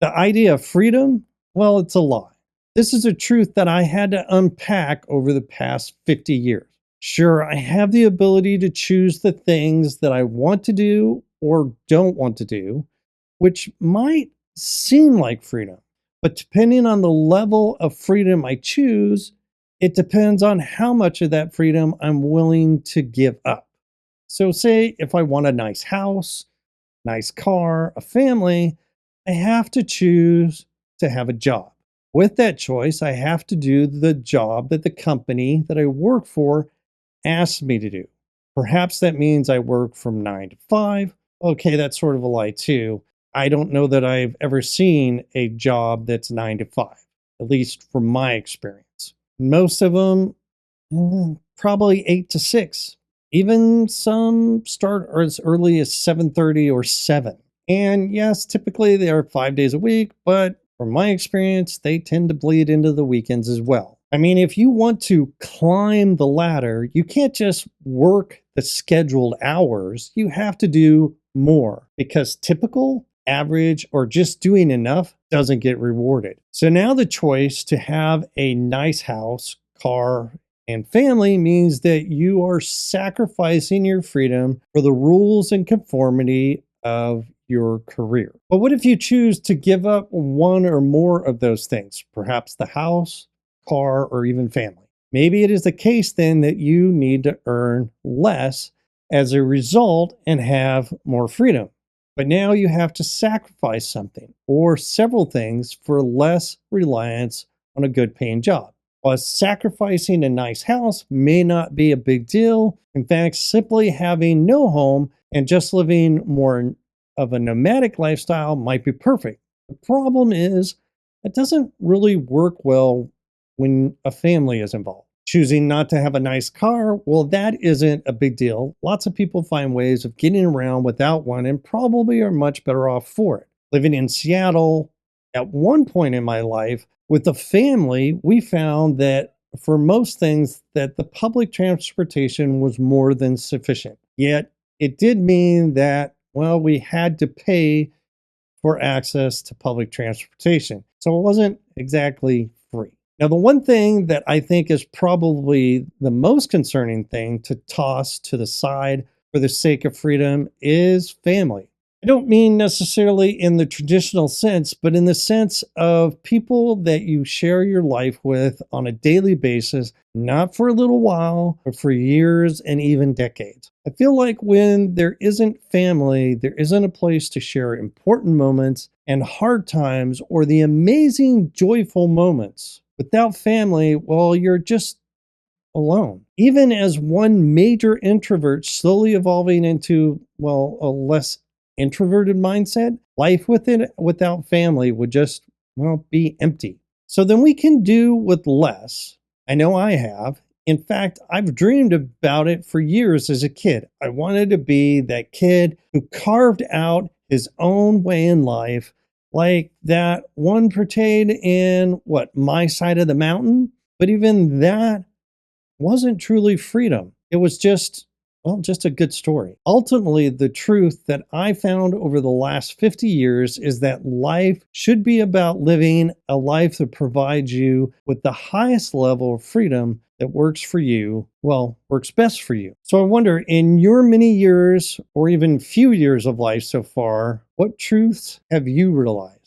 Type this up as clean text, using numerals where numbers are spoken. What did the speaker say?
The idea of freedom, well, it's a lie. This is a truth that I had to unpack over the past 50 years. Sure, I have the ability to choose the things that I want to do or don't want to do, which might seem like freedom. But depending on the level of freedom I choose, it depends on how much of that freedom I'm willing to give up. So, say if I want a nice house, nice car, a family, I have to choose to have a job. With that choice, I have to do the job that the company that I work for asks me to do. Perhaps that means I work from 9 to 5. Okay, that's sort of a lie too. I don't know that I've ever seen a job that's 9 to 5, at least from my experience. Most of them, probably 8 to 6. Even some start as early as 7:30 or 7. And yes, typically they are 5 days a week, but from my experience, they tend to bleed into the weekends as well. I mean, if you want to climb the ladder, you can't just work the scheduled hours. You have to do more because typical, average, or just doing enough doesn't get rewarded. So now the choice to have a nice house, car, and family means that you are sacrificing your freedom for the rules and conformity of your career. But what if you choose to give up one or more of those things? Perhaps the house, car, or even family. Maybe it is the case then that you need to earn less as a result and have more freedom. But now you have to sacrifice something or several things for less reliance on a good paying job. While sacrificing a nice house may not be a big deal, in fact, simply having no home and just living more of a nomadic lifestyle might be perfect. The problem is, it doesn't really work well when a family is involved. Choosing not to have a nice car, well, that isn't a big deal. Lots of people find ways of getting around without one and probably are much better off for it. Living in Seattle, at one point in my life, with the family, we found that for most things that the public transportation was more than sufficient. Yet it did mean that, well, we had to pay for access to public transportation. So it wasn't exactly free. Now, the one thing that I think is probably the most concerning thing to toss to the side for the sake of freedom is family. I don't mean necessarily in the traditional sense, but in the sense of people that you share your life with on a daily basis, not for a little while, but for years and even decades. I feel like when there isn't family, there isn't a place to share important moments and hard times or the amazing, joyful moments. Without family, well, you're just alone. Even as one major introvert slowly evolving into, well, a less introverted mindset, life without family would just, well, be empty. So then we can do with less. I know I have. In fact, I've dreamed about it for years as a kid. I wanted to be that kid who carved out his own way in life, like that one portrayed in what, My Side of the Mountain? But even that wasn't truly freedom. It was just, well, just a good story. Ultimately, the truth that I found over the last 50 years is that life should be about living a life that provides you with the highest level of freedom that works for you, well, works best for you. So I wonder, in your many years or even few years of life so far, what truths have you realized?